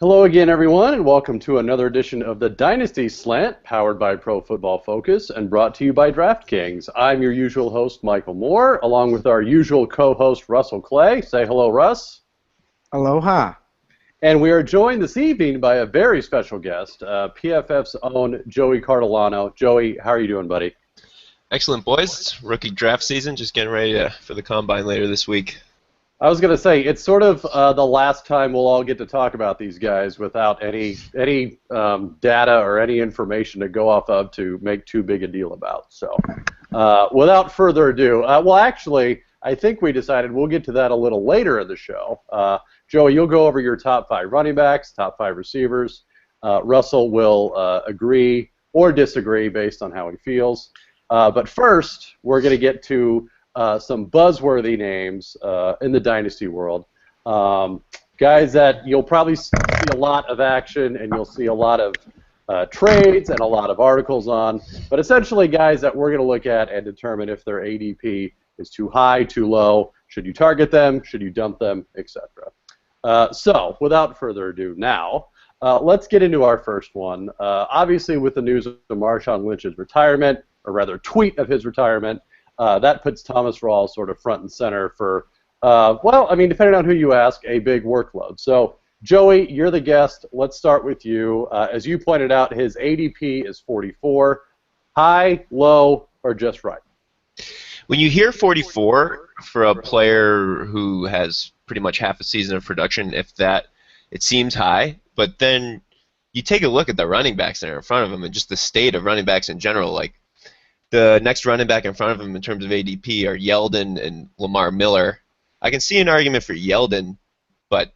Hello again, everyone, and welcome to another edition of the Dynasty Slant, powered by Pro Football Focus and brought to you by DraftKings. I'm your usual host, Michael Moore, along with our usual co-host, Russell Clay. Say hello, Russ. Aloha. And we are joined this evening by a very special guest, PFF's own Joey Cartolano. Joey, how are you doing, buddy? Excellent, boys. It's rookie draft season, just getting ready for the combine later this week. I was going to say, it's sort of the last time we'll all get to talk about these guys without any data or any information to go off of to make too big a deal about. So without further ado, well, actually, I think we decided we'll get to that a little later in the show. Joey, you'll go over your top 5 running backs, top 5 receivers. Russell will agree or disagree based on how he feels. But first, we're going to get to some buzzworthy names in the Dynasty world. Guys that you'll probably see a lot of action and you'll see a lot of trades and a lot of articles on, but essentially guys that we're going to look at and determine if their ADP is too high, too low, should you target them, should you dump them, etc. So, without further ado now, let's get into our first one. Obviously, with the news of Marshawn Lynch's retirement, or rather tweet of his retirement, that puts Thomas Rawls sort of front and center for, well, I mean, depending on who you ask, a big workload. So, Joey, you're the guest. Let's start with you. As you pointed out, his ADP is 44. High, low, or just right? When you hear 44 for a player who has pretty much half a season of production, if that, it seems high. But then you take a look at the running backs that are in front of him and just the state of running backs in general. Like, the next running back in front of him in terms of ADP are Yeldon and Lamar Miller. I can see an argument for Yeldon, but,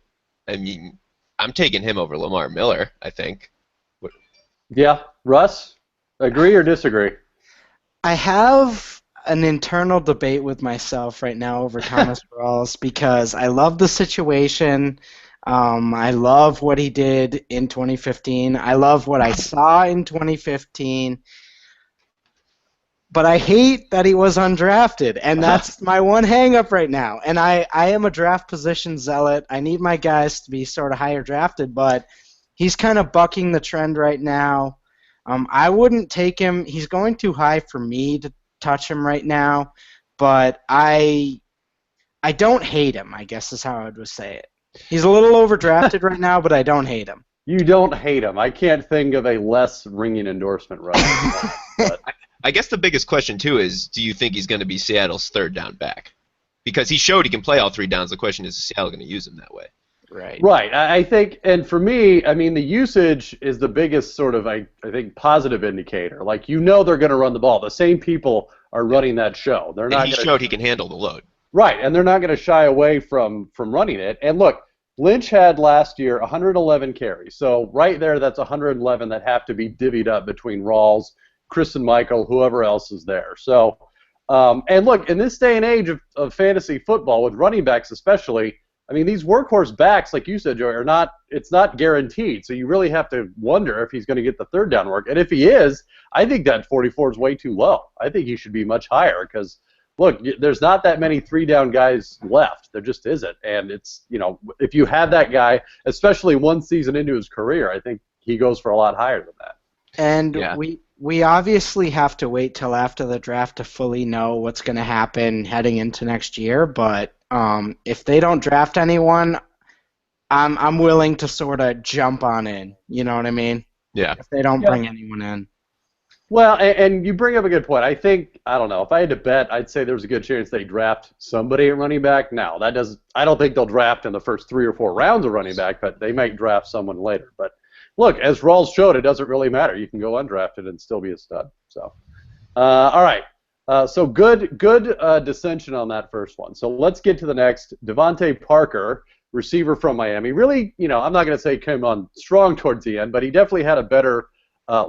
I mean, I'm taking him over Lamar Miller, I think. Yeah. Russ, agree or disagree? I have an internal debate with myself right now over Thomas Rawls because I love the situation. I love what he did in 2015. I love what I saw in 2015. But I hate that he was undrafted, and that's my one hang-up right now. And I am a draft position zealot. I need my guys to be sort of higher drafted, but he's kind of bucking the trend right now. I wouldn't take him. He's going too high for me to touch him right now, but I don't hate him, I guess is how I would say it. He's a little overdrafted right now, but I don't hate him. You don't hate him. I can't think of a less ringing endorsement right now. But I guess the biggest question, too, is do you think he's going to be Seattle's third down back? Because he showed he can play all 3 downs. The question is Seattle going to use him that way? Right. I think, and for me, I mean, the usage is the biggest sort of, I think, positive indicator. Like, you know they're going to run the ball. The same people are running that show. They're not. And he showed he can handle the load. Right, and they're not going to shy away from running it. And look, Lynch had last year 111 carries. So right there, that's 111 that have to be divvied up between Rawls, Chris and Michael, whoever else is there. So, and look, in this day and age of fantasy football, with running backs especially, I mean, these workhorse backs, like you said, Joey, are not, it's not guaranteed. So you really have to wonder if he's going to get the third down work. And if he is, I think that 44 is way too low. I think he should be much higher because, look, there's not that many 3-down guys left. There just isn't. And it's, you know, if you have that guy, especially one season into his career, I think he goes for a lot higher than that. And yeah. We obviously have to wait till after the draft to fully know what's going to happen heading into next year. But if they don't draft anyone, I'm willing to sort of jump on in. You know what I mean? Yeah. If they don't bring anyone in. Well, and you bring up a good point. I think, I don't know, if I had to bet, I'd say there's a good chance they draft somebody at running back. Now, I don't think they'll draft in the first 3 or 4 rounds of running back, but they might draft someone later. But look, as Rawls showed, it doesn't really matter. You can go undrafted and still be a stud. So, all right. So good dissension on that first one. So let's get to the next. Devante Parker, receiver from Miami. Really, you know, I'm not going to say came on strong towards the end, but he definitely had a better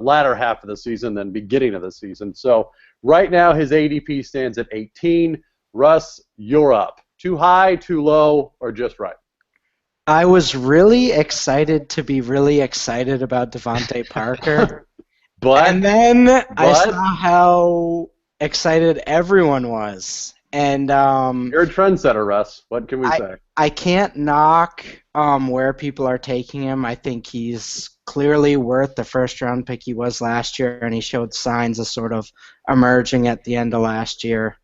latter half of the season than beginning of the season. So right now his ADP stands at 18. Russ, you're up. Too high, too low, or just right? I was really excited to be really excited about Devante Parker. And then I saw how excited everyone was. And You're a trendsetter, Russ. What can we say? I can't knock where people are taking him. I think he's clearly worth the first-round pick he was last year, and he showed signs of sort of emerging at the end of last year.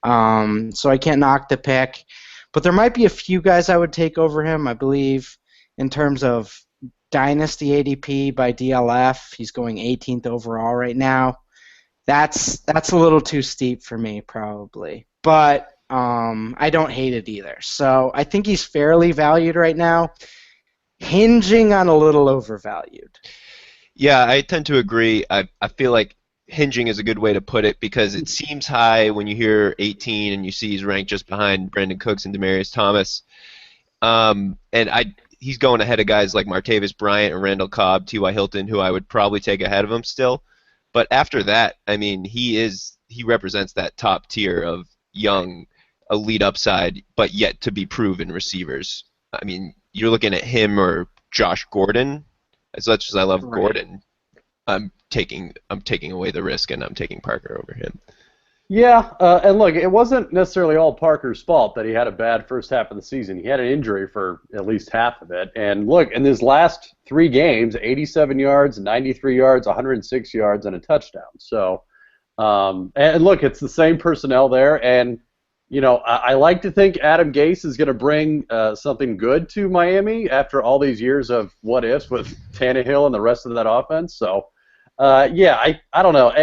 So I can't knock the pick. But there might be a few guys I would take over him. I believe in terms of Dynasty ADP by DLF, he's going 18th overall right now. That's a little too steep for me, probably. But I don't hate it either. So I think he's fairly valued right now, hinging on a little overvalued. Yeah, I tend to agree. I feel like hinging is a good way to put it because it seems high when you hear 18 and you see he's ranked just behind Brandon Cooks and Demaryius Thomas. He's going ahead of guys like Martavis Bryant and Randall Cobb, T.Y. Hilton, who I would probably take ahead of him still. But after that, I mean, he represents that top tier of young, elite upside, but yet to be proven receivers. I mean, you're looking at him or Josh Gordon. As much as I love Gordon, I'm taking away the risk, and I'm taking Parker over him. Yeah, and look, it wasn't necessarily all Parker's fault that he had a bad first half of the season. He had an injury for at least half of it. And look, in his last 3 games, 87 yards, 93 yards, 106 yards, and a touchdown. So, and look, it's the same personnel there. And, you know, I like to think Adam Gase is going to bring something good to Miami after all these years of what-ifs with Tannehill and the rest of that offense. So, yeah, I don't know.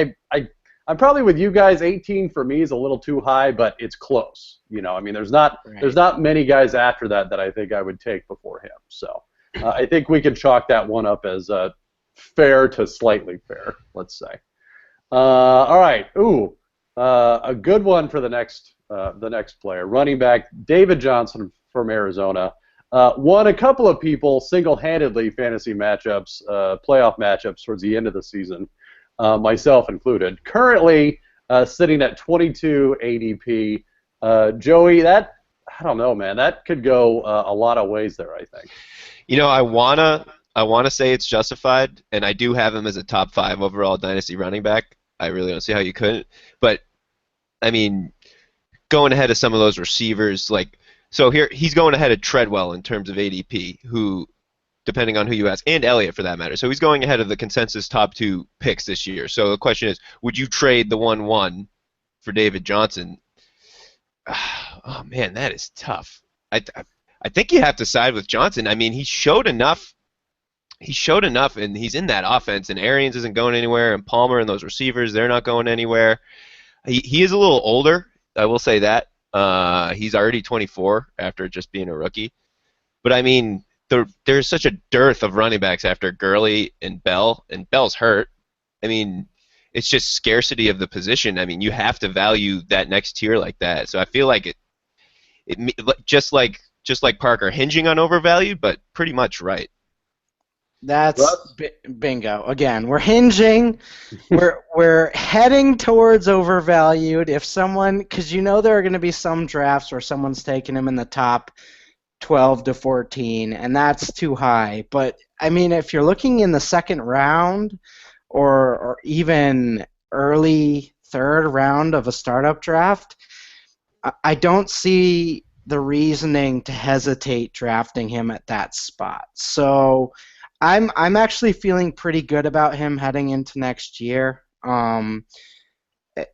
I'm probably with you guys. 18 for me is a little too high, but it's close. You know, I mean, there's not many guys after that I think I would take before him. So I think we can chalk that one up as fair to slightly fair, let's say. All right. Ooh, a good one for the next player, running back David Johnson from Arizona. Won a couple of people single-handedly fantasy matchups, playoff matchups towards the end of the season. Myself included. Currently sitting at 22 ADP. Joey, I don't know, man. That could go a lot of ways there, I think. You know, I wanna say it's justified, and I do have him as a top 5 overall dynasty running back. I really don't see how you couldn't. But I mean, going ahead of some of those receivers, so here he's going ahead of Treadwell in terms of ADP, who, depending on who you ask, and Elliot for that matter. So he's going ahead of the consensus top 2 picks this year. So the question is, would you trade the 1-1 for David Johnson? Oh, man, that is tough. I think you have to side with Johnson. I mean, he showed enough, and he's in that offense, and Arians isn't going anywhere, and Palmer and those receivers, they're not going anywhere. He is a little older, I will say that. He's already 24 after just being a rookie. But, I mean, there's such a dearth of running backs after Gurley and Bell, and Bell's hurt. I mean, it's just scarcity of the position. I mean, you have to value that next tier like that. So I feel like it just like Parker, hinging on overvalued, but pretty much right. That's bingo. Again, we're hinging. we're heading towards overvalued. If someone, because you know there are going to be some drafts where someone's taking him in the top 12 to 14, and that's too high. But, I mean, if you're looking in the second round or even early third round of a startup draft, I don't see the reasoning to hesitate drafting him at that spot. So I'm actually feeling pretty good about him heading into next year.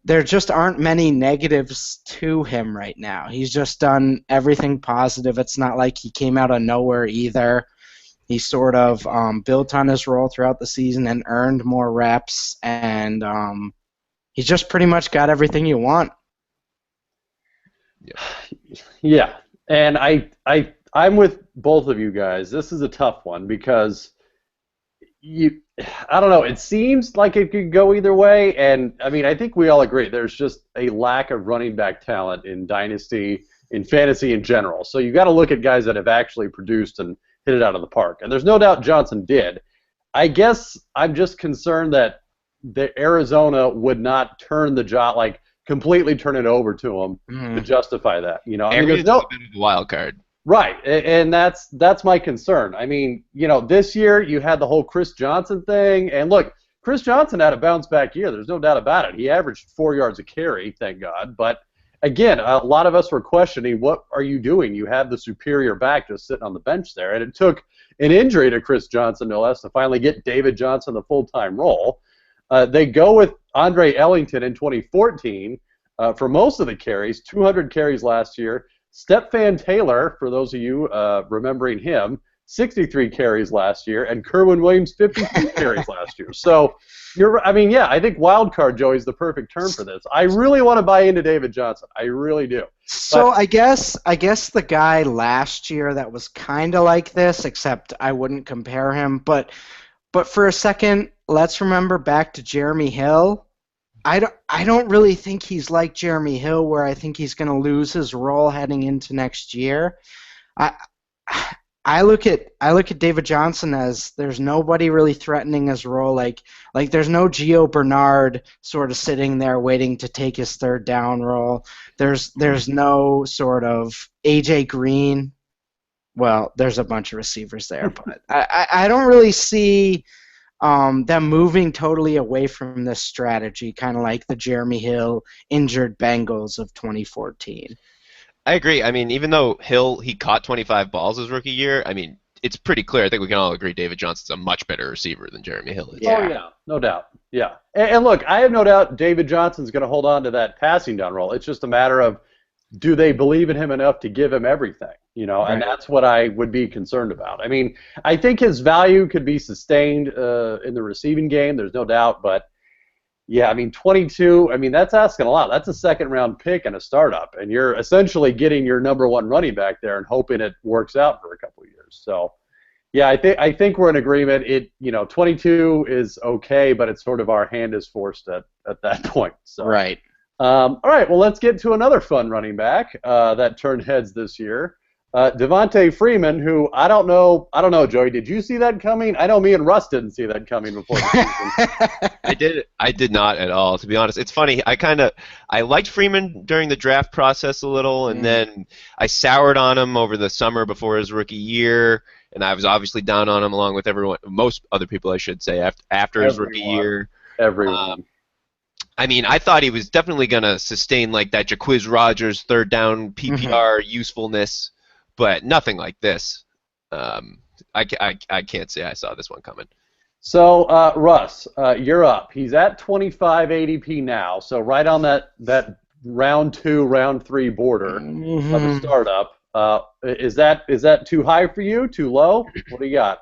There just aren't many negatives to him right now. He's just done everything positive. It's not like he came out of nowhere either. He sort of built on his role throughout the season and earned more reps, and he's just pretty much got everything you want. Yeah, and I'm with both of you guys. This is a tough one because I don't know. It seems like it could go either way, and I mean, I think we all agree there's just a lack of running back talent in Dynasty, in fantasy in general. So you got to look at guys that have actually produced and hit it out of the park, and there's no doubt Johnson did. I guess I'm just concerned that the Arizona would not turn the job, like completely turn it over to him to justify that. You know, I mean, there's no wild card. Right, and that's my concern. I mean, you know, this year you had the whole Chris Johnson thing, and look, Chris Johnson had a bounce-back year. There's no doubt about it. He averaged 4 yards a carry, thank God. But again, a lot of us were questioning, what are you doing? You have the superior back just sitting on the bench there. And it took an injury to Chris Johnson, no less, to finally get David Johnson the full-time role. They go with Andre Ellington in 2014 for most of the carries, 200 carries last year. Stepfan Taylor, for those of you remembering him, 63 carries last year, and Kerwin Williams 52 carries last year. So, I think wild card Joey is the perfect term for this. I really want to buy into David Johnson. I really do. So I guess the guy last year that was kind of like this, except I wouldn't compare him. But for a second, let's remember back to Jeremy Hill. I don't really think he's like Jeremy Hill, where I think he's going to lose his role heading into next year. I look at David Johnson as there's nobody really threatening his role. Like there's no Gio Bernard sort of sitting there waiting to take his third down role. There's no sort of AJ Green. Well, there's a bunch of receivers there, but I don't really see them moving totally away from this strategy, kind of like the Jeremy Hill injured Bengals of 2014. I agree. I mean, even though he caught 25 balls his rookie year, I mean, it's pretty clear. I think we can all agree David Johnson's a much better receiver than Jeremy Hill is. Yeah. Oh, yeah, no doubt. Yeah. And look, I have no doubt David Johnson's going to hold on to that passing down role. It's just a matter of, do they believe in him enough to give him everything? Right. And that's what I would be concerned about. I mean, I think his value could be sustained in the receiving game. There's no doubt, but yeah, I mean, 22, that's asking a lot. That's a second-round pick and a startup, and you're essentially getting your number one running back there and hoping it works out for a couple of years. So, yeah, I think we're in agreement. 22 is okay, but it's sort of our hand is forced at that point. So. Right. All right, well, let's get to another fun running back that turned heads this year. Devante Freeman, who I don't know, Joey, did you see that coming? I know me and Russ didn't see that coming before the season. I did not at all, to be honest. It's funny, I liked Freeman during the draft process a little, and then I soured on him over the summer before his rookie year, and I was obviously down on him along with most other people, I should say, after his rookie year. Everyone. I thought he was definitely going to sustain like that Jacquizz Rodgers third down PPR usefulness, but nothing like this. I can't say I saw this one coming. So, Russ, you're up. He's at 25 ADP now, so right on that round 2, round 3 border of a startup. Is that too high for you? Too low? What do you got?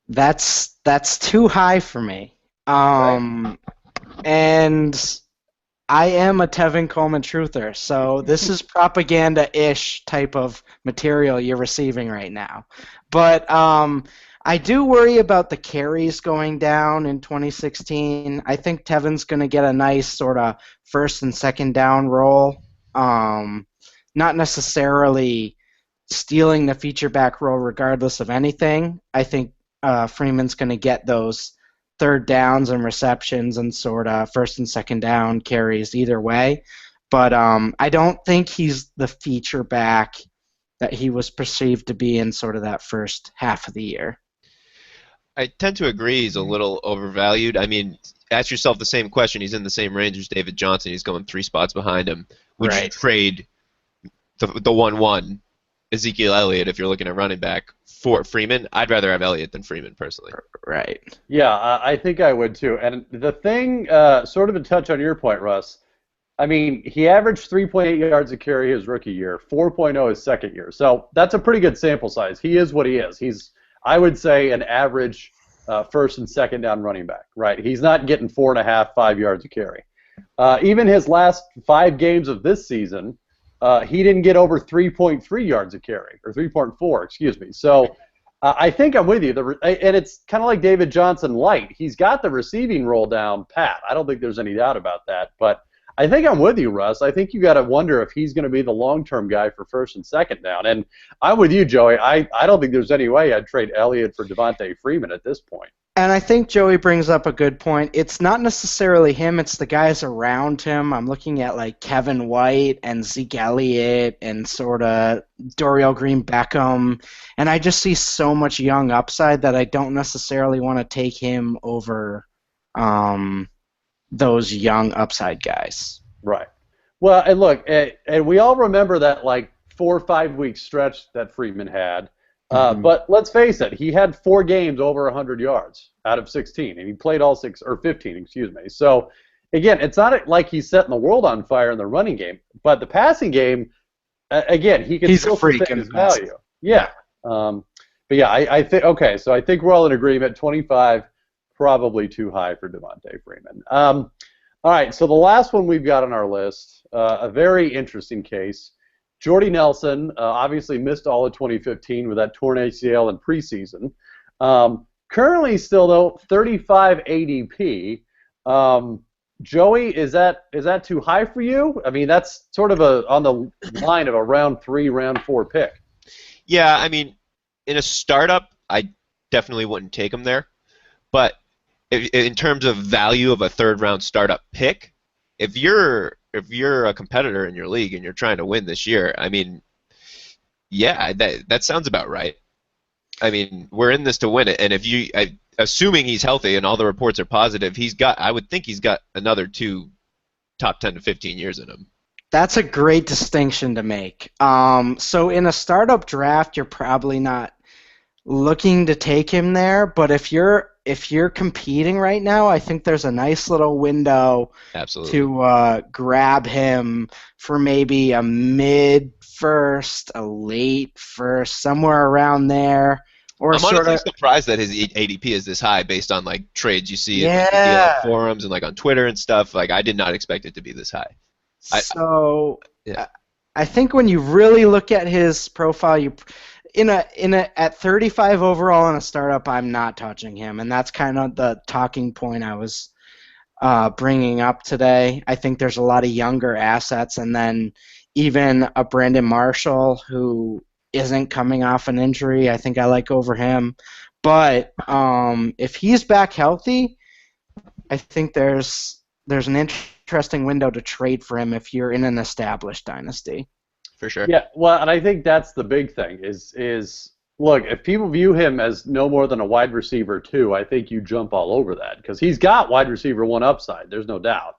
That's too high for me. Right. And I am a Tevin Coleman truther, so this is propaganda-ish type of material you're receiving right now. But I do worry about the carries going down in 2016. I think Tevin's going to get a nice sort of first and second down role, not necessarily stealing the feature back role regardless of anything. I think Freeman's going to get those third downs and receptions and sort of first and second down carries either way. But I don't think he's the feature back that he was perceived to be in sort of that first half of the year. I tend to agree he's a little overvalued. Ask yourself the same question. He's in the same range as David Johnson. He's going 3 spots behind him. Would you trade the 1-1 Ezekiel Elliott if you're looking at running back for Freeman? I'd rather have Elliott than Freeman personally. Right. Yeah, I think I would too. And the thing, sort of to touch on your point, Russ, he averaged 3.8 yards a carry his rookie year, 4.0 his second year. So that's a pretty good sample size. He is what he is. He's, I would say, an average first and second down running back, right? He's not getting 4.5, 5 yards a carry. Even his last 5 games of this season, he didn't get over 3.3 yards a carry, or 3.4, excuse me. So I think I'm with you. And it's kind of like David Johnson light. He's got the receiving roll down pat. I don't think there's any doubt about that. But I think I'm with you, Russ. I think you got to wonder if he's going to be the long-term guy for first and second down. And I'm with you, Joey. I don't think there's any way I'd trade Elliott for Devante Freeman at this point. And I think Joey brings up a good point. It's not necessarily him, it's the guys around him. I'm looking at like Kevin White and Zeke Elliott and sort of Dorial Green-Beckham, and I just see so much young upside that I don't necessarily want to take him over those young upside guys. Right. Well, and look, and we all remember that like 4 or 5 week stretch that Freeman had. But let's face it, he had 4 games over 100 yards out of 16, and he played all 6 or 15, excuse me. So again, it's not like he's setting the world on fire in the running game, but the passing game, again, he can still sustain his value. Yeah. But yeah, I think okay. So I think we're all in agreement. 25, probably too high for Devante Freeman. All right. So the last one we've got on our list, a very interesting case. Jordy Nelson obviously missed all of 2015 with that torn ACL in preseason. Currently, still though, 35 ADP. Joey, is that too high for you? I mean, that's sort of on the line of a round 3, round 4 pick. Yeah, I mean, in a startup, I definitely wouldn't take him there. But in terms of value of a third-round startup pick, if you're a competitor in your league and you're trying to win this year, I mean, yeah, that sounds about right. I mean, we're in this to win it, and assuming he's healthy and all the reports are positive, I would think he's got another 2 top 10 to 15 years in him. That's a great distinction to make. So in a startup draft, you're probably not looking to take him there, but if you're competing right now, I think there's a nice little window to grab him for maybe a mid-first, a late-first, somewhere around there. Or I'm honestly surprised that his ADP is this high based on like trades you see in the forums and like on Twitter and stuff. Like I did not expect it to be this high. I think when you really look at his profile, at 35 overall in a startup, I'm not touching him, and that's kind of the talking point I was bringing up today. I think there's a lot of younger assets, and then even a Brandon Marshall who isn't coming off an injury, I think I like over him. But if he's back healthy, I think there's an interesting window to trade for him if you're in an established dynasty. For sure. Yeah, well, and I think that's the big thing is look, if people view him as no more than a wide receiver 2, I think you jump all over that because he's got wide receiver 1 upside, there's no doubt.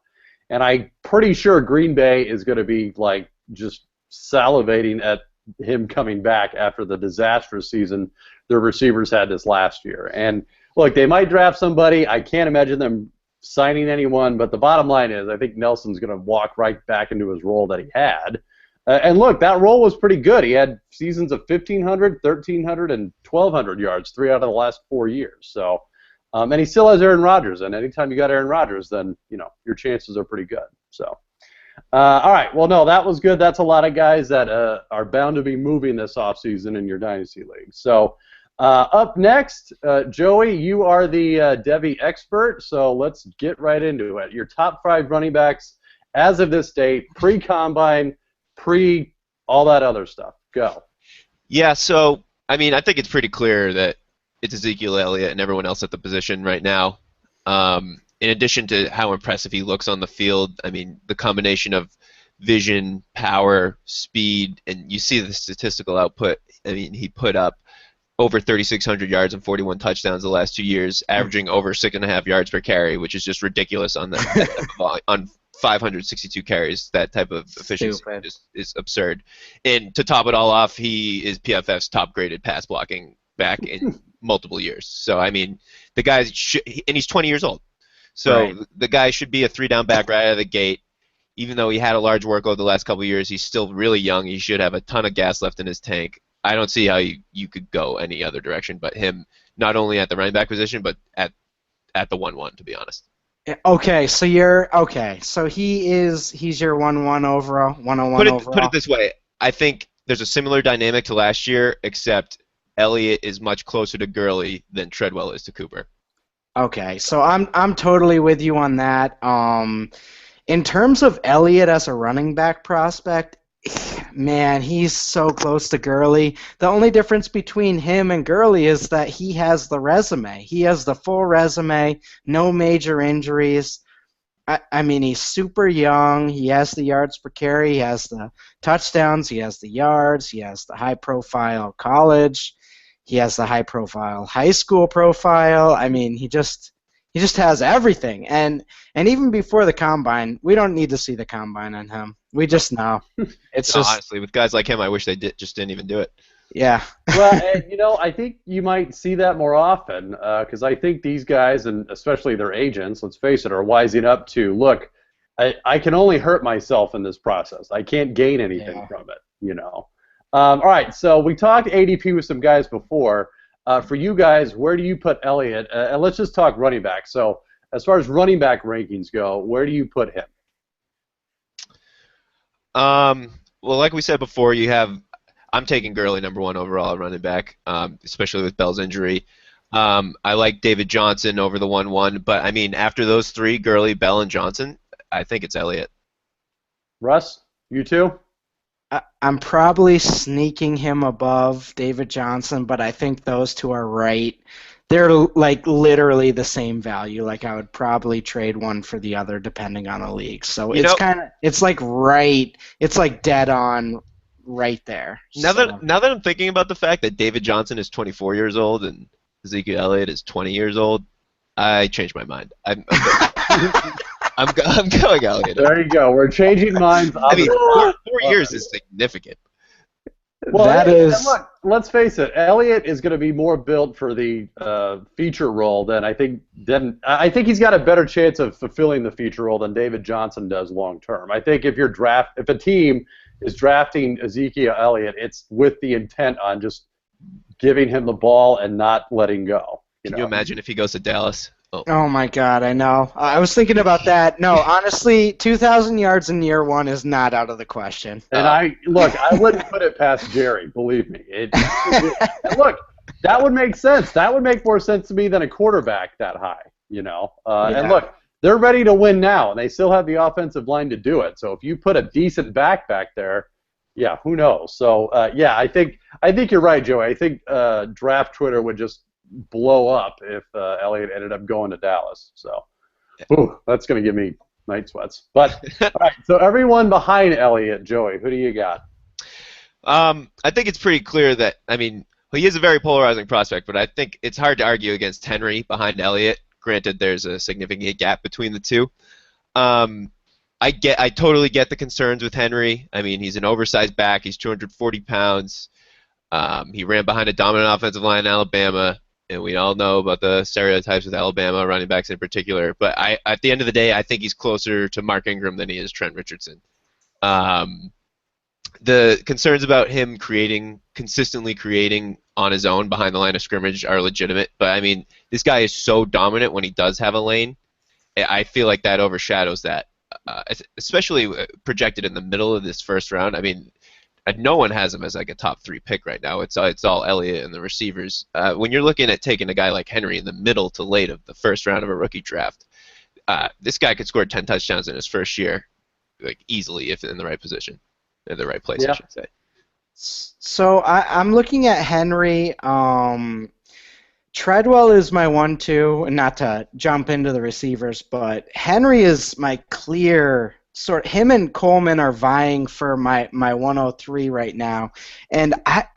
And I'm pretty sure Green Bay is going to be like just salivating at him coming back after the disastrous season the receivers had this last year. And look, they might draft somebody. I can't imagine them signing anyone, but the bottom line is I think Nelson's going to walk right back into his role that he had. And look, that role was pretty good. He had seasons of 1,500, 1,300, and 1,200 yards 3 out of the last 4 years. So, and he still has Aaron Rodgers. And anytime you got Aaron Rodgers, then your chances are pretty good. So, all right. Well, no, that was good. That's a lot of guys that are bound to be moving this offseason in your dynasty league. So, up next, Joey, you are the Devy expert. So let's get right into it. Your top 5 running backs as of this date, pre-combine, all that other stuff. Go. Yeah, so, I mean, I think it's pretty clear that it's Ezekiel Elliott and everyone else at the position right now. In addition to how impressive he looks on the field, I mean, the combination of vision, power, speed, and you see the statistical output. I mean, he put up over 3,600 yards and 41 touchdowns the last 2 years, averaging over 6.5 yards per carry, which is just ridiculous on on 562 carries. That type of efficiency is absurd. And to top it all off, he is PFF's top-graded pass blocking back in multiple years. So, I mean, the guy and he's 20 years old. So the guy should be a 3-down back right out of the gate. Even though he had a large workload the last couple of years, he's still really young. He should have a ton of gas left in his tank. I don't see how you could go any other direction but him, not only at the running back position, but at the 1-1, to be honest. Okay, so he's your 1-1 overall, 101 overall. Put it this way, I think there's a similar dynamic to last year, except Elliott is much closer to Gurley than Treadwell is to Cooper. Okay, so I'm totally with you on that. In terms of Elliott as a running back prospect, man, he's so close to Gurley. The only difference between him and Gurley is that he has the resume. He has the full resume, no major injuries. I mean, he's super young. He has the yards per carry. He has the touchdowns. He has the yards. He has the high-profile college. He has the high-profile high school profile. I mean, he He just has everything. And even before the combine, we don't need to see the combine on him. We just know. It's No, just honestly, with guys like him, I wish they just didn't even do it. yeah. Well, and, I think you might see that more often because I think these guys, and especially their agents, let's face it, are wising up to, look, I can only hurt myself in this process. I can't gain anything from it, all right, so we talked ADP with some guys before. For you guys, where do you put Elliot? And let's just talk running back. So as far as running back rankings go, where do you put him? Well, like we said before, I'm taking Gurley #1 overall at running back, especially with Bell's injury. I like David Johnson over the 1-1, but I mean, after those three, Gurley, Bell, and Johnson, I think it's Elliott. Russ, you too? I'm probably sneaking him above David Johnson, but I think those two are right. They're like literally the same value. Like I would probably trade one for the other depending on the league. So it's like right. It's like dead on right there. Now that I'm thinking about the fact that David Johnson is 24 years old and Ezekiel Elliott is 20 years old, I changed my mind. I'm going Elliott. There you go. We're changing minds. I mean, 4 years is significant. Well, that is. Look, let's face it. Elliott is going to be more built for the feature role than I think. I think he's got a better chance of fulfilling the feature role than David Johnson does long term. I think if a team is drafting Ezekiel Elliott, it's with the intent on just giving him the ball and not letting go. Can you imagine if he goes to Dallas? Oh my God, I know. I was thinking about that. No, honestly, 2,000 yards in year one is not out of the question. And I wouldn't put it past Jerry. Believe me. Look, that would make sense. That would make more sense to me than a quarterback that high. And look, they're ready to win now, and they still have the offensive line to do it. So if you put a decent back there, yeah, who knows? So I think you're right, Joey. I think draft Twitter would just blow up if Elliott ended up going to Dallas. So, that's going to give me night sweats. But all right, so everyone behind Elliott, Joey, who do you got? I think it's pretty clear that he is a very polarizing prospect, but I think it's hard to argue against Henry behind Elliott. Granted, there's a significant gap between the two. I totally get the concerns with Henry. I mean, he's an oversized back. He's 240 pounds. He ran behind a dominant offensive line in Alabama. And we all know about the stereotypes with Alabama running backs in particular. But at the end of the day, I think he's closer to Mark Ingram than he is Trent Richardson. The concerns about him consistently creating on his own behind the line of scrimmage are legitimate. But, I mean, this guy is so dominant when he does have a lane. I feel like that overshadows that, especially projected in the middle of this first round. I mean, no one has him as like a top 3 pick right now. It's all Elliott and the receivers. When you're looking at taking a guy like Henry in the middle to late of the first round of a rookie draft, this guy could score 10 touchdowns in his first year, like easily if in the right position, in the right place, I should say. So I'm looking at Henry. Treadwell is my 1-2, and not to jump into the receivers, but Henry is my clear. Him and Coleman are vying for my 103 right now, and I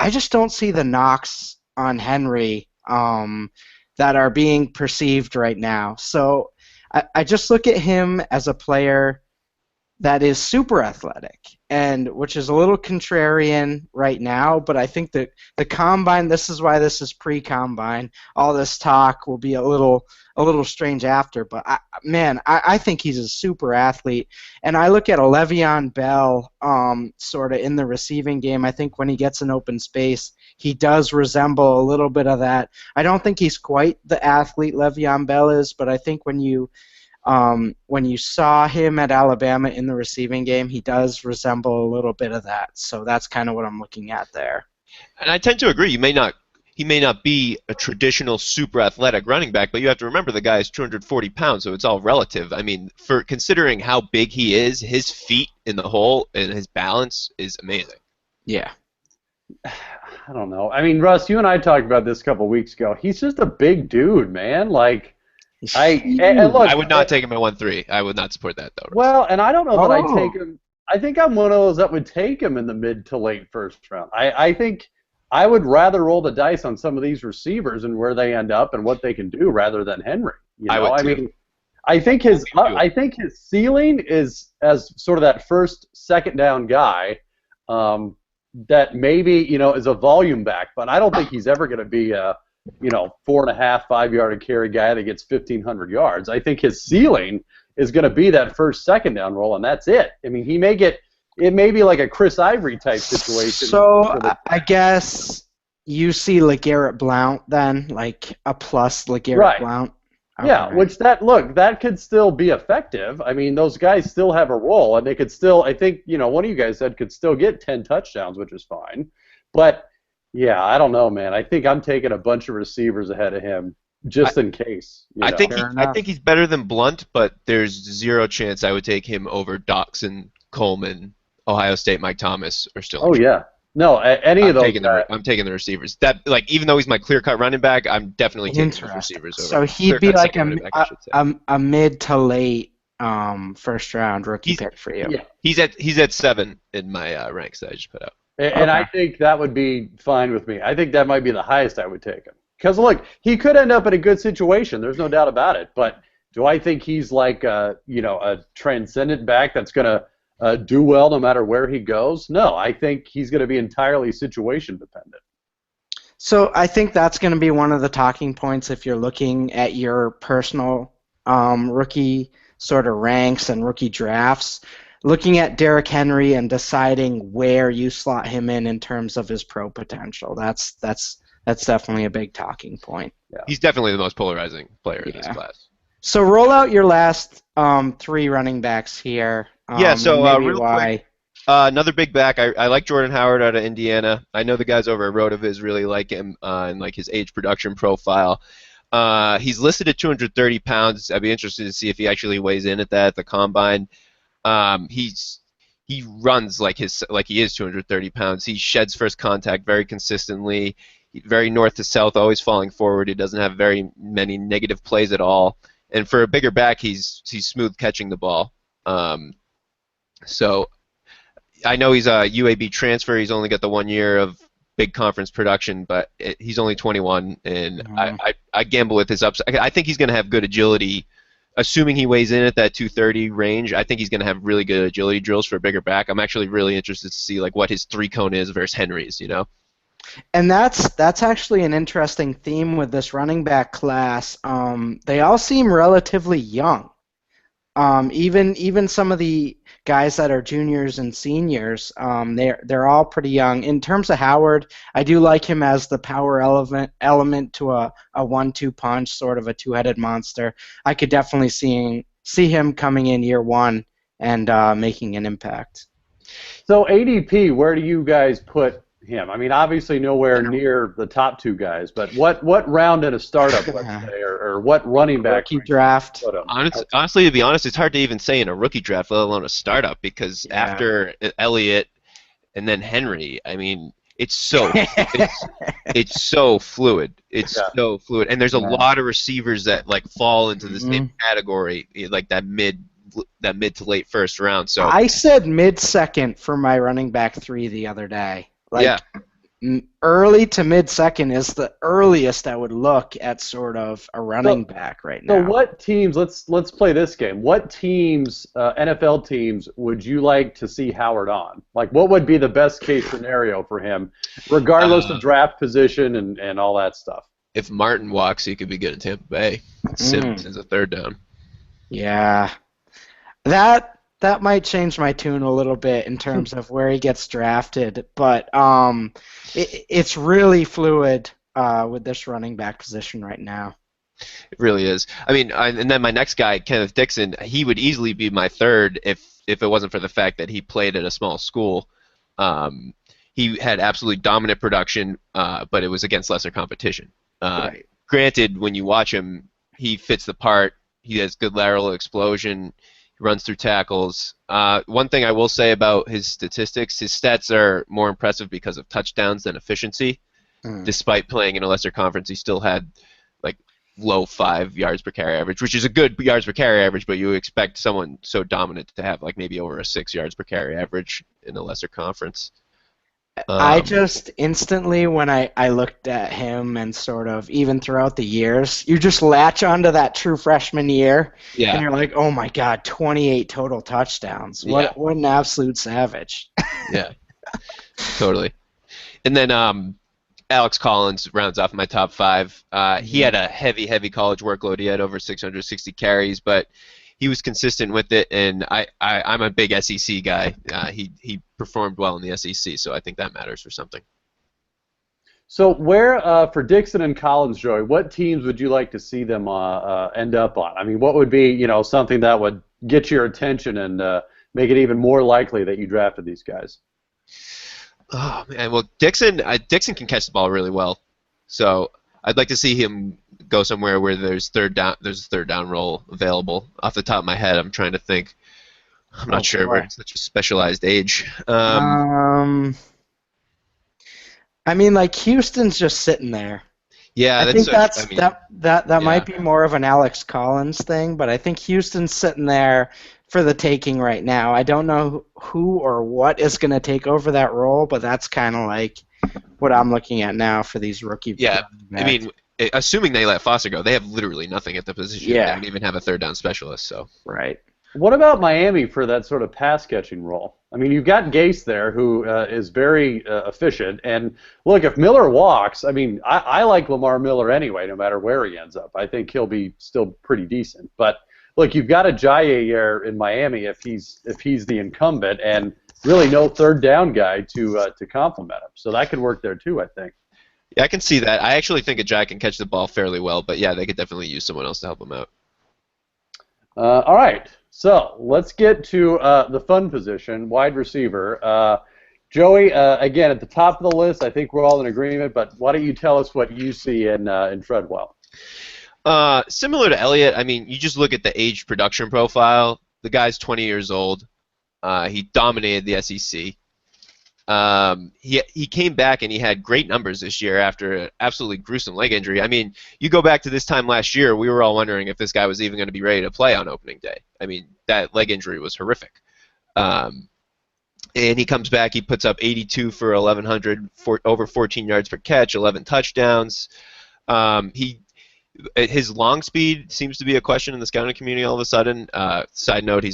just don't see the knocks on Henry that are being perceived right now. So I just look at him as a player that is super athletic, and which is a little contrarian right now, but I think that the combine, this is why this is pre-combine, all this talk will be a little strange after, but I think he's a super athlete, and I look at a Le'Veon Bell sort of in the receiving game. I think when he gets an open space, he does resemble a little bit of that. I don't think he's quite the athlete Le'Veon Bell is, but I think when you saw him at Alabama in the receiving game, he does resemble a little bit of that. So that's kind of what I'm looking at there. And I tend to agree. He may not be a traditional super athletic running back, but you have to remember the guy is 240 pounds, so it's all relative. I mean, for considering how big he is, his feet in the hole and his balance is amazing. Yeah. I don't know. I mean, Russ, you and I talked about this a couple weeks ago. He's just a big dude, man. Like, and look, I would not take him at 1-3. I would not support that, though. Well, and I don't know that I'd take him. I think I'm one of those that would take him in the mid to late first round. I think I would rather roll the dice on some of these receivers and where they end up and what they can do rather than Henry. You know, I would too. mean, I think his ceiling is as sort of that first, second down guy that maybe is a volume back, but I don't think he's ever going to be a 4.5, 5 yard a carry guy that gets 1,500 yards. I think his ceiling is going to be that first, second down role, and that's it. I mean, it may be like a Chris Ivory type situation. So I guess you see LeGarrette Blount then, like a plus LeGarrette Blount. Okay. Yeah, which that could still be effective. I mean, those guys still have a role, and they could still, I think, one of you guys said could still get 10 touchdowns, which is fine. But, yeah, I don't know, man. I think I'm taking a bunch of receivers ahead of him just in case. I think he's better than Blunt, but there's zero chance I would take him over Doctson, Coleman, Ohio State, Mike Thomas, or still. Oh, yeah. No, any of those. I'm taking the receivers. That even though he's my clear-cut running back, I'm definitely taking the receivers over. So he'd be like a mid to late first-round rookie pick for you. Yeah. He's at 7 in my ranks that I just put out. And I think that would be fine with me. I think that might be the highest I would take him. Because look, he could end up in a good situation. There's no doubt about it. But do I think he's like a transcendent back that's going to do well no matter where he goes? No, I think he's going to be entirely situation dependent. So I think that's going to be one of the talking points if you're looking at your personal rookie sort of ranks and rookie drafts, looking at Derrick Henry and deciding where you slot him in terms of his pro potential. That's definitely a big talking point. Yeah. He's definitely the most polarizing player in this class. So roll out your last 3 running backs here. Real quick, another big back. I like Jordan Howard out of Indiana. I know the guys over at RotoViz really like him and like his age production profile. He's listed at 230 pounds. I'd be interested to see if he actually weighs in at that at the combine. He runs like he is 230 pounds. He sheds first contact very consistently. Very north to south, always falling forward. He doesn't have very many negative plays at all. And for a bigger back, he's smooth catching the ball. So I know he's a UAB transfer. He's only got the 1 year of big conference production, but he's only 21, and I gamble with his upside. I think he's going to have good agility. Assuming he weighs in at that 230 range, I think he's going to have really good agility drills for a bigger back. I'm actually really interested to see like what his 3-cone is versus Henry's, And that's actually an interesting theme with this running back class. They all seem relatively young. Even some of the guys that are juniors and seniors, they're all pretty young. In terms of Howard, I do like him as the power element to a 1-2 punch, sort of a two-headed monster. I could definitely see him coming in year 1 and making an impact. So ADP, where do you guys put him? I mean, obviously nowhere near the top 2 guys, but what round in a startup, let's say, or what running back rookie draft? Honestly, to be honest, it's hard to even say in a rookie draft, let alone a startup, because after Elliot and then Henry, I mean, it's so it's so fluid. It's so fluid, and there's a lot of receivers that like fall into the same category, like that mid to late first round. So I said mid-second for my running back 3 the other day. Early to mid-second is the earliest I would look at sort of a running back right now. So what teams, let's play this game. What teams, NFL teams, would you like to see Howard on? Like, what would be the best case scenario for him, regardless of draft position and all that stuff? If Martin walks, he could be good in Tampa Bay. Simmons is a 3rd down. Yeah. That might change my tune a little bit in terms of where he gets drafted, but it's really fluid with this running back position right now. It really is. I mean, and then my next guy, Kenneth Dixon, he would easily be my 3rd if it wasn't for the fact that he played at a small school. He had absolutely dominant production, but it was against lesser competition. Granted, when you watch him, he fits the part. He has good lateral explosion. He runs through tackles. One thing I will say about his statistics, his stats are more impressive because of touchdowns than efficiency. Despite playing in a lesser conference, he still had like low 5 yards per carry average, which is a good yards per carry average, but you expect someone so dominant to have like maybe over a 6 yards per carry average in a lesser conference. I just instantly, when I looked at him and sort of even throughout the years, you just latch onto that true freshman year, and you're like, oh my God, 28 total touchdowns. What an absolute savage. Yeah, totally. And then Alex Collins rounds off my top 5. He had a heavy college workload. He had over 660 carries, but he was consistent with it, and I'm a big SEC guy. He performed well in the SEC, so I think that matters for something. So where, for Dixon and Collins, Joey, what teams would you like to see them end up on? I mean, what would be, something that would get your attention and make it even more likely that you drafted these guys? Oh man, well Dixon can catch the ball really well, so I'd like to see him go somewhere where there's a third down role available. Off the top of my head, I'm trying to think. I'm not sure. We're such a specialized age. I mean, like Houston's just sitting there. Yeah, I think that might be more of an Alex Collins thing, but I think Houston's sitting there for the taking right now. I don't know who or what is going to take over that role, but that's kind of like what I'm looking at now for these rookie. Yeah, I mean, assuming they let Foster go, they have literally nothing at the position. Yeah. They don't even have a third down specialist. So right. What about Miami for that sort of pass catching role? I mean, you've got Gase there, who is very efficient. And look, if Miller walks, I mean, I like Lamar Miller anyway, no matter where he ends up. I think he'll be still pretty decent. But look, you've got a Jair in Miami if he's the incumbent, and really no third down guy to complement him. So that could work there too, I think. Yeah, I can see that. I actually think Ajay can catch the ball fairly well, but yeah, they could definitely use someone else to help him out. All right, so let's get to the fun position, wide receiver. Joey, again, at the top of the list, I think we're all in agreement, but why don't you tell us what you see in Treadwell? Similar to Elliot, I mean, you just look at the age production profile. The guy's 20 years old. He dominated the SEC. He came back and he had great numbers this year after an absolutely gruesome leg injury. I mean, you go back to this time last year, we were all wondering if this guy was even going to be ready to play on opening day. I mean, that leg injury was horrific. And he comes back, he puts up 82 for 1,100, over 14 yards per catch, 11 touchdowns. His long speed seems to be a question in the scouting community all of a sudden. Side note,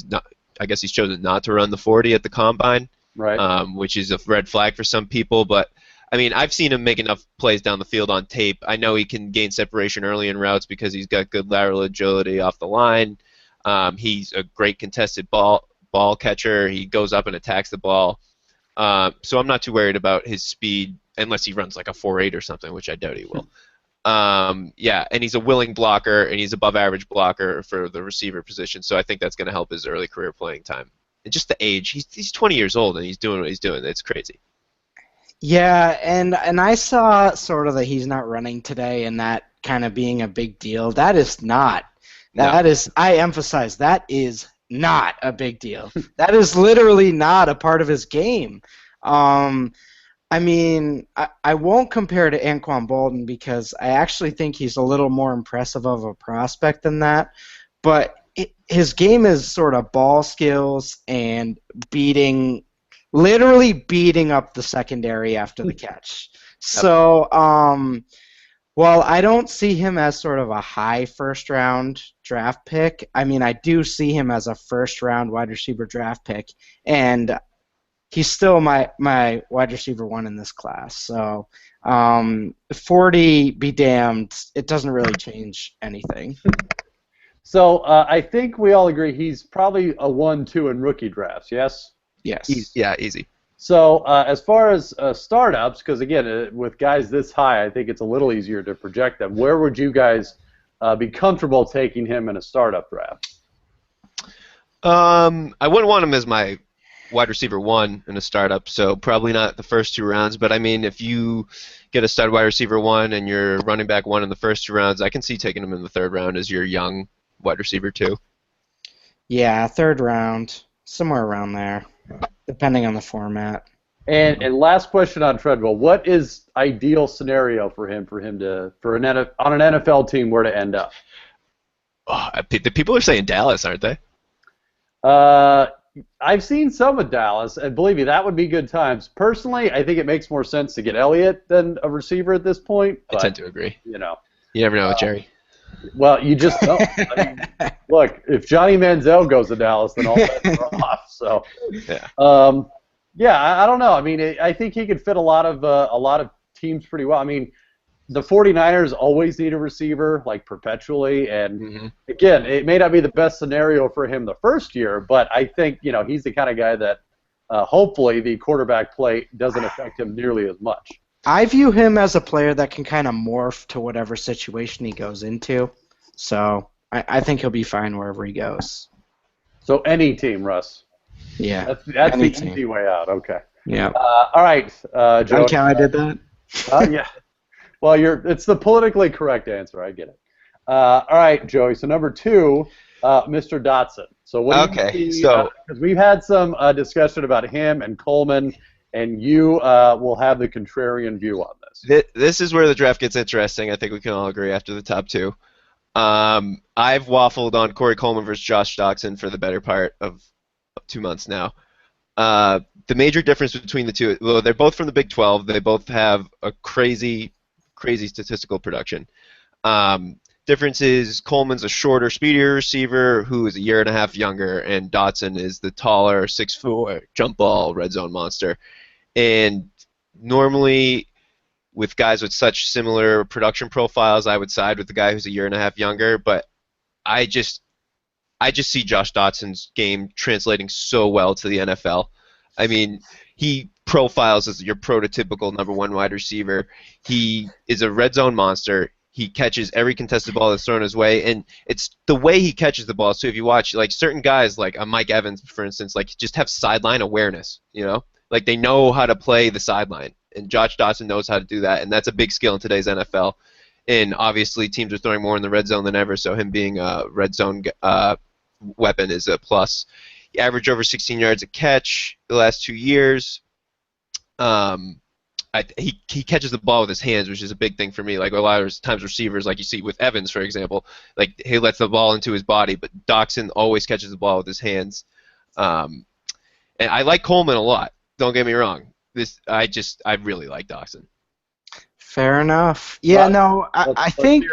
I guess he's chosen not to run the 40 at the combine. Right. Which is a red flag for some people, but I mean, I've seen him make enough plays down the field on tape. I know he can gain separation early in routes because he's got good lateral agility off the line. He's a great contested ball catcher. He goes up and attacks the ball. So I'm not too worried about his speed unless he runs like a 4.8 or something, which I doubt he will. Yeah, and he's a willing blocker, and he's above average blocker for the receiver position, so I think that's going to help his early career playing time. And just the age, he's 20 years old, and he's doing what he's doing. It's crazy. Yeah, and I saw sort of that he's not running today, and that kind of being a big deal. That is not. That is, I emphasize, that is not a big deal. That is literally not a part of his game. I mean, I won't compare to Anquan Bolden because I actually think he's a little more impressive of a prospect than that. But his game is sort of ball skills and literally beating up the secondary after the catch. So, while I don't see him as sort of a high first-round draft pick, I mean, I do see him as a first-round wide receiver draft pick, and he's still my wide receiver 1 in this class. So 40 be damned, it doesn't really change anything. So I think we all agree he's probably a 1-2 in rookie drafts, yes? Yes. Easy. So as far as startups, because again, with guys this high, I think it's a little easier to project them. Where would you guys be comfortable taking him in a startup draft? I wouldn't want him as my wide receiver 1 in a startup, so probably not the first 2 rounds. But I mean, if you get a stud wide receiver 1 and you're running back 1 in the first 2 rounds, I can see taking him in the 3rd round as your young wide receiver 2. Yeah, 3rd round, somewhere around there, depending on the format. And last question on Treadwell: what is ideal scenario for him on an NFL team where to end up? Oh, the people are saying Dallas, aren't they? I've seen some of Dallas, and believe me, that would be good times. Personally, I think it makes more sense to get Elliot than a receiver at this point. I tend to agree. You know, you never know with Jerry. Well, you just don't. I mean, look, if Johnny Manziel goes to Dallas, then all bets are off. So, I don't know. I mean, I think he could fit a lot of teams pretty well. I mean, the 49ers always need a receiver, like perpetually, and again, it may not be the best scenario for him the first year, but I think he's the kind of guy that hopefully the quarterback play doesn't affect him nearly as much. I view him as a player that can kind of morph to whatever situation he goes into, so I think he'll be fine wherever he goes. So any team, Russ. Yeah, that's the easy way out. Okay. Yeah. All right, Joe. Like how I did that? Yeah. Well, it's the politically correct answer. I get it. All right, Joey. So number 2, Mr. Doctson. So what do you see? Because we've had some discussion about him and Coleman, and you will have the contrarian view on this. This is where the draft gets interesting. I think we can all agree after the top 2. I've waffled on Corey Coleman versus Josh Doctson for the better part of 2 months now. The major difference between the two, well, they're both from the Big 12. They both have a crazy statistical production. Difference is Coleman's a shorter, speedier receiver who is a year and a half younger, and Doctson is the taller, 6'4", jump ball, red zone monster. And normally, with guys with such similar production profiles, I would side with the guy who's a year and a half younger. But I just see Josh Doctson's game translating so well to the NFL. I mean, he profiles as your prototypical number 1 wide receiver. He is a red zone monster. He catches every contested ball that's thrown his way, and it's the way he catches the ball. So if you watch, like certain guys, like Mike Evans, for instance, like just have sideline awareness. Like they know how to play the sideline, and Josh Doctson knows how to do that, and that's a big skill in today's NFL. And obviously, teams are throwing more in the red zone than ever, so him being a red zone weapon is a plus. He averaged over 16 yards a catch the last 2 years. He catches the ball with his hands, which is a big thing for me. Like a lot of times receivers, like you see with Evans, for example, like he lets the ball into his body, but Doctson always catches the ball with his hands. And I like Coleman a lot. Don't get me wrong. I really like Doctson. Fair enough. Yeah, I think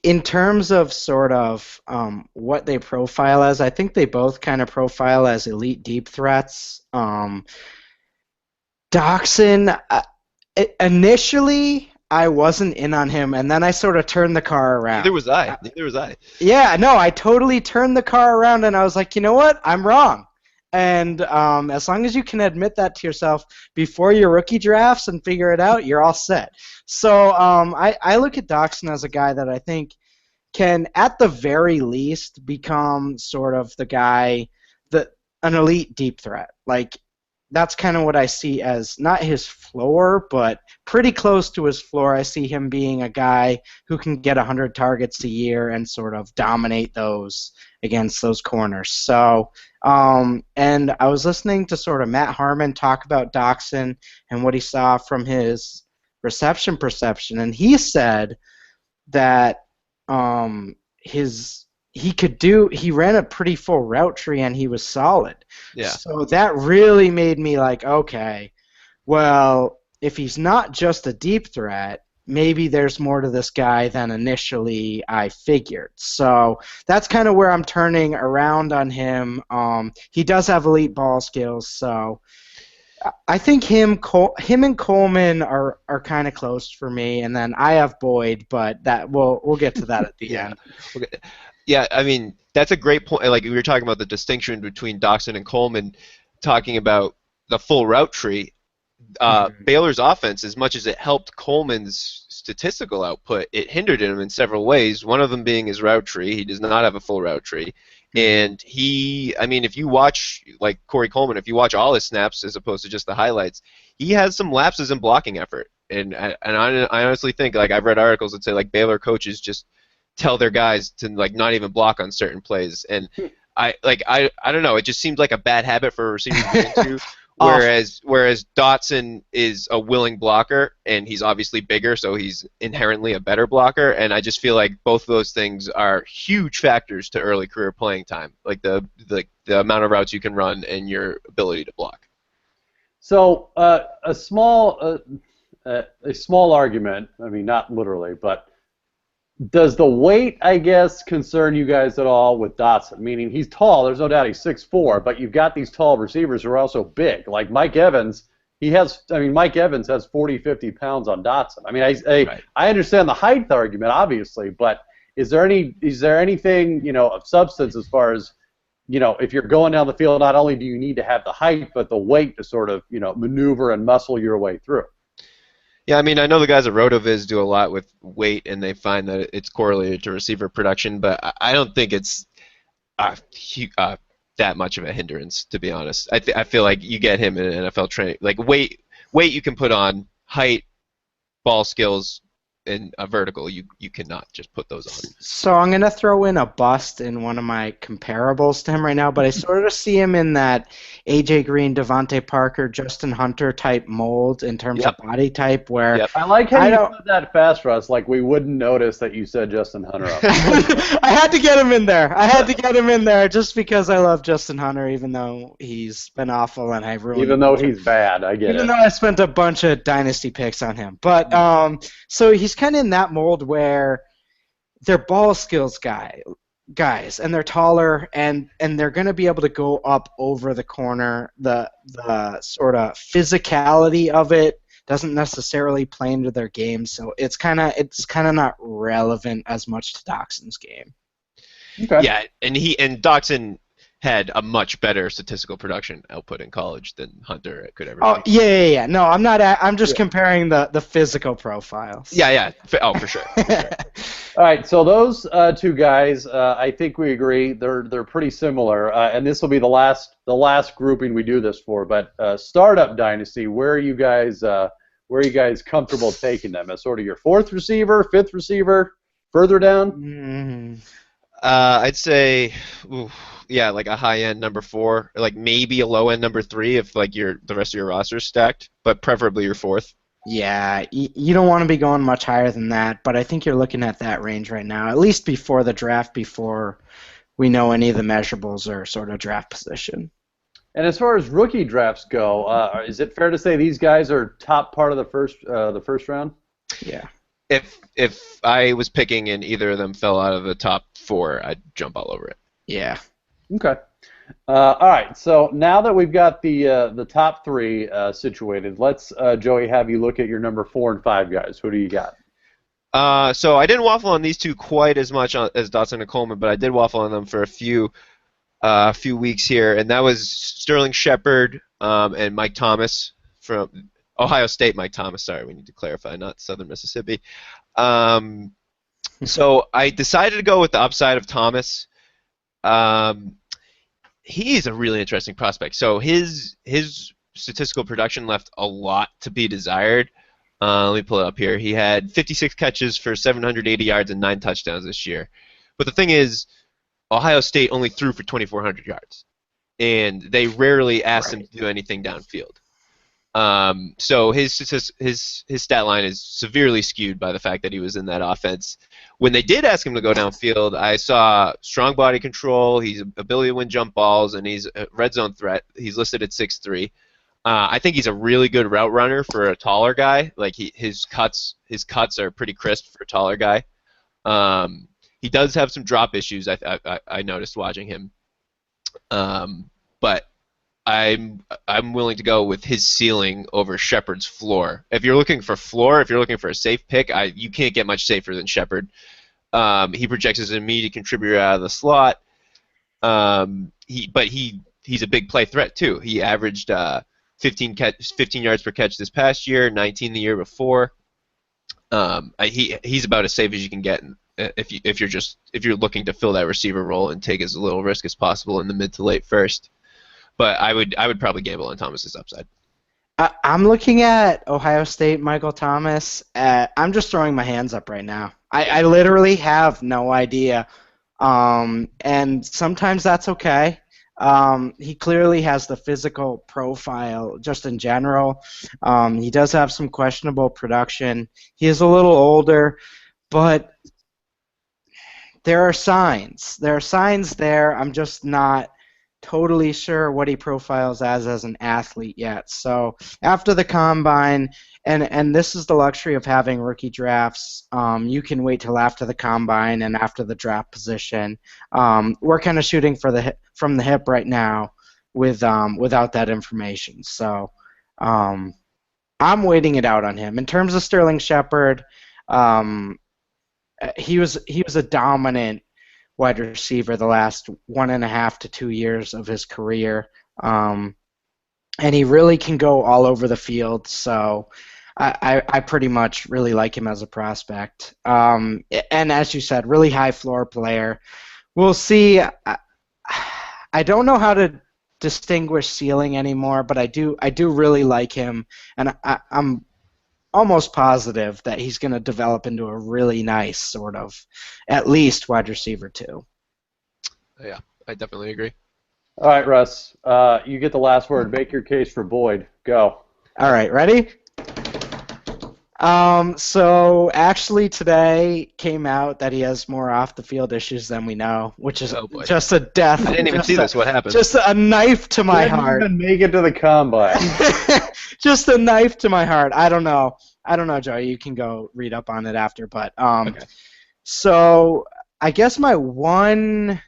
in terms of sort of what they profile as, I think they both kind of profile as elite deep threats. Doctson, initially I wasn't in on him, and then I sort of turned the car around. Neither was I. Yeah, no, I totally turned the car around, and I was like, you know what? I'm wrong. And as long as you can admit that to yourself before your rookie drafts and figure it out, you're all set. So I look at Doctson as a guy that I think can, at the very least, become sort of the guy, an elite deep threat. Like, that's kind of what I see as not his floor, but pretty close to his floor. I see him being a guy who can get 100 targets a year and sort of dominate those against those corners. So, and I was listening to sort of Matt Harmon talk about Doctson and what he saw from his reception perception, and he said that he ran a pretty full route tree and he was solid. Yeah. So that really made me like, okay, well, if he's not just a deep threat, maybe there's more to this guy than initially I figured. So that's kind of where I'm turning around on him. He does have elite ball skills, so I think him and Coleman are kind of close for me, and then I have Boyd, but that we'll get to that at the end. Okay. Yeah, I mean, that's a great point. Like, we were talking about the distinction between Doctson and Coleman, talking about the full route tree. Baylor's offense, as much as it helped Coleman's statistical output, it hindered him in several ways, one of them being his route tree. He does not have a full route tree. And if you watch, like Corey Coleman, if you watch all his snaps as opposed to just the highlights, he has some lapses in blocking effort. And I honestly think, like, I've read articles that say, like, Baylor coaches just tell their guys to, like, not even block on certain plays, and I don't know, it just seems like a bad habit for a receiver to get into Whereas Doctson is a willing blocker, and he's obviously bigger, so he's inherently a better blocker. And I just feel like both of those things are huge factors to early career playing time, like the amount of routes you can run and your ability to block. So a small argument. I mean, not literally, but does the weight, I guess, concern you guys at all with Doctson? Meaning he's tall. There's no doubt he's 6'4", but you've got these tall receivers who are also big. Like Mike Evans, Mike Evans has 40, 50 pounds on Doctson. I mean, I understand the height argument, obviously, but is there anything, of substance as far as, if you're going down the field, not only do you need to have the height, but the weight to sort of, maneuver and muscle your way through? Yeah, I mean, I know the guys at RotoViz do a lot with weight, and they find that it's correlated to receiver production, but I don't think it's that much of a hindrance, to be honest. I feel like you get him in an NFL training. Like, weight you can put on, height, ball skills, and a vertical, you cannot just put those on. So I'm going to throw in a bust in one of my comparables to him right now, but I sort of see him in that A.J. Green, Devante Parker, Justin Hunter type mold in terms of body type. Where I like how you said that fast, Russ. Like we wouldn't notice that you said Justin Hunter. I had to get him in there. I had to get him in there just because I love Justin Hunter, even though he's been awful and I ruined. Even though he's bad, I get it. Even though I spent a bunch of dynasty picks on him, but so he's kind of in that mold where they're ball skills guys, and they're taller, and they're going to be able to go up over the corner. The sort of physicality of it doesn't necessarily play into their game, so it's kind of not relevant as much to Doctson's game. Okay. Yeah, and Doctson had a much better statistical production output in college than Hunter could ever. Oh, yeah. No, I'm not. I'm just comparing the physical profiles. Yeah. Oh, for sure. All right, so those two guys, I think we agree they're pretty similar, and this will be the last grouping we do this for. But startup dynasty, where are you guys comfortable taking them as sort of your fourth receiver, fifth receiver, further down? Mm-hmm. I'd say, like a high-end number 4, like maybe a low-end number 3 if like the rest of your roster is stacked, but preferably your fourth. Yeah, you don't want to be going much higher than that, but I think you're looking at that range right now, at least before the draft, before we know any of the measurables or sort of draft position. And as far as rookie drafts go, is it fair to say these guys are top part of the first round? Yeah. If I was picking and either of them fell out of the top 4, I'd jump all over it. Yeah. Okay. All right. So now that we've got the top 3 situated, let's Joey have you look at your number 4 and 5 guys. Who do you got? So I didn't waffle on these two quite as much as Doctson and Coleman, but I did waffle on them for a few weeks here, and that was Sterling Shepard and Mike Thomas from Ohio State. Mike Thomas, sorry, we need to clarify, not Southern Mississippi. So I decided to go with the upside of Thomas. He's a really interesting prospect. So his statistical production left a lot to be desired. Let me pull it up here. He had 56 catches for 780 yards and 9 touchdowns this year. But the thing is, Ohio State only threw for 2,400 yards, and they rarely asked him to do anything downfield. So his stat line is severely skewed by the fact that he was in that offense. When they did ask him to go downfield, I saw strong body control, he's ability to win jump balls, and he's a red zone threat. He's listed at 6'3". I think he's a really good route runner for a taller guy. Like his cuts are pretty crisp for a taller guy. He does have some drop issues. I noticed watching him, but I'm willing to go with his ceiling over Shepard's floor. If you're looking for floor, if you're looking for a safe pick, you can't get much safer than Shepard. He projects as an immediate contributor out of the slot. He's a big play threat too. He averaged 15 yards per catch this past year, 19 the year before. He's about as safe as you can get if you're looking to fill that receiver role and take as little risk as possible in the mid to late first. But I would probably gamble on Thomas's upside. I'm looking at Ohio State, Michael Thomas. I'm just throwing my hands up right now. I literally have no idea. And sometimes that's okay. He clearly has the physical profile just in general. He does have some questionable production. He is a little older, but there are signs. There are signs there. I'm just not totally sure what he profiles as an athlete yet. So after the combine, and this is the luxury of having rookie drafts, you can wait till after the combine and after the draft position. We're kind of shooting from the hip right now without that information. So I'm waiting it out on him. In terms of Sterling Shepard, he was a dominant wide receiver the last 1.5 to 2 years of his career, and he really can go all over the field. So I pretty much really like him as a prospect. And as you said, really high floor player. We'll see. I don't know how to distinguish ceiling anymore, but I do really like him, and I'm almost positive that he's going to develop into a really nice sort of, at least, wide receiver too. Yeah, I definitely agree. All right, Russ, you get the last word. Make your case for Boyd. Go. All right, ready? So actually today came out that he has more off-the-field issues than we know, which is just a death. I didn't even see this. What happened? Just a knife to my heart. Didn't even make it to the combine. Just a knife to my heart. I don't know, Joey. You can go read up on it after. But Okay. So I guess my one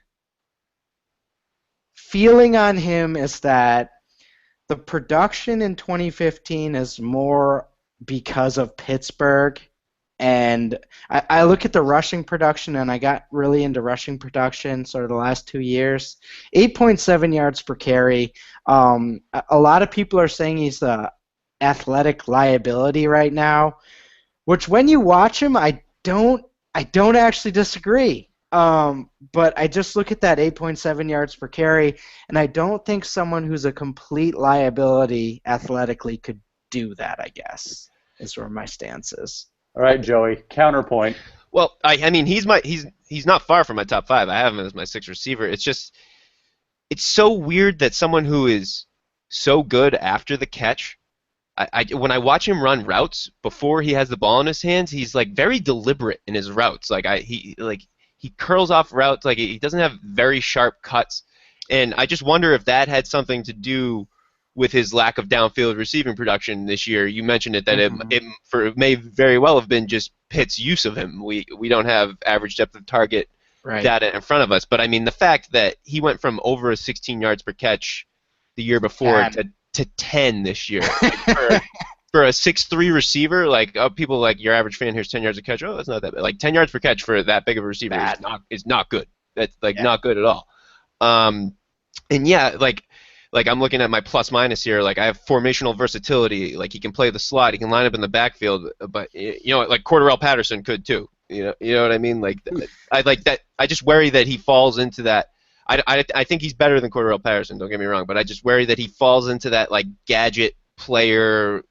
feeling on him is that the production in 2015 is more because of Pittsburgh, and I look at the rushing production, and I got really into rushing production sort of the last 2 years. 8.7 yards per carry. A lot of people are saying he's the athletic liability right now, which when you watch him, I don't actually disagree. But I just look at that 8.7 yards per carry, and I don't think someone who's a complete liability athletically could do that, I guess, is where my stance is. All right, Joey, counterpoint. Well, I mean, he's not far from my top 5. I have him as my 6th receiver. It's just, it's so weird that someone who is so good after the catch, when I watch him run routes before he has the ball in his hands, he's like very deliberate in his routes. He curls off routes, like he doesn't have very sharp cuts, and I just wonder if that had something to do with his lack of downfield receiving production this year. You mentioned it, that it may very well have been just Pitt's use of him. We don't have average depth of target data in front of us, but I mean the fact that he went from over 16 yards per catch the year before to 10 this year for a 6'3" receiver, like people like your average fan here's 10 yards a catch. Oh, that's not that bad. Like 10 yards per catch for that big of a receiver is not good. That's not good at all. And yeah, like I'm looking at my plus minus here. Like I have formational versatility. Like he can play the slot. He can line up in the backfield. But like Cordarrelle Patterson could too. You know what I mean? Like I like that. I just worry that he falls into that. I think he's better than Cordarrelle Patterson. Don't get me wrong. But I just worry that he falls into that like gadget player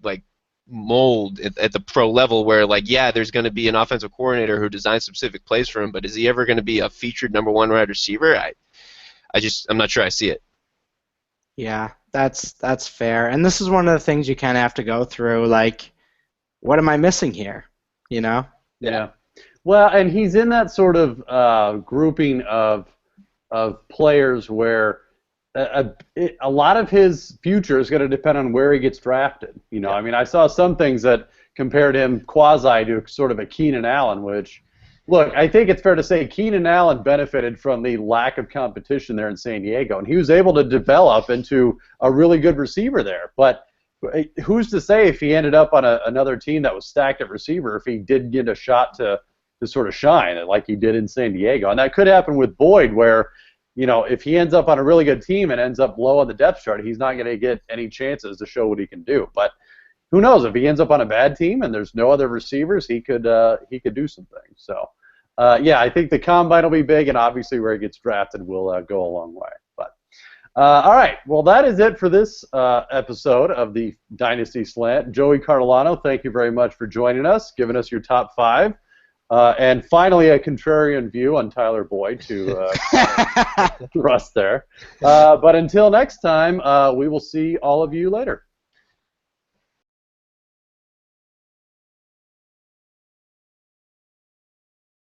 like mold at the pro level where like there's going to be an offensive coordinator who designs specific plays for him. But is he ever going to be a featured number 1 wide receiver? I'm not sure I see it. Yeah, that's fair. And this is one of the things you kind of have to go through, like, what am I missing here? You know? Yeah. Well, and he's in that sort of grouping of players where a lot of his future is going to depend on where he gets drafted. I mean, I saw some things that compared him quasi to sort of a Keenan Allen, which, look, I think it's fair to say Keenan Allen benefited from the lack of competition there in San Diego, and he was able to develop into a really good receiver there. But who's to say if he ended up on another team that was stacked at receiver, if he did get a shot to sort of shine like he did in San Diego? And that could happen with Boyd where, if he ends up on a really good team and ends up low on the depth chart, he's not going to get any chances to show what he can do. But who knows? If he ends up on a bad team and there's no other receivers, he could do some things. So, I think the combine will be big, and obviously where he gets drafted will go a long way. But all right, well, that is it for this episode of the Dynasty Slant. Joey Cartolano, thank you very much for joining us, giving us your top 5. And finally, a contrarian view on Tyler Boyd to Russ there. But until next time, we will see all of you later.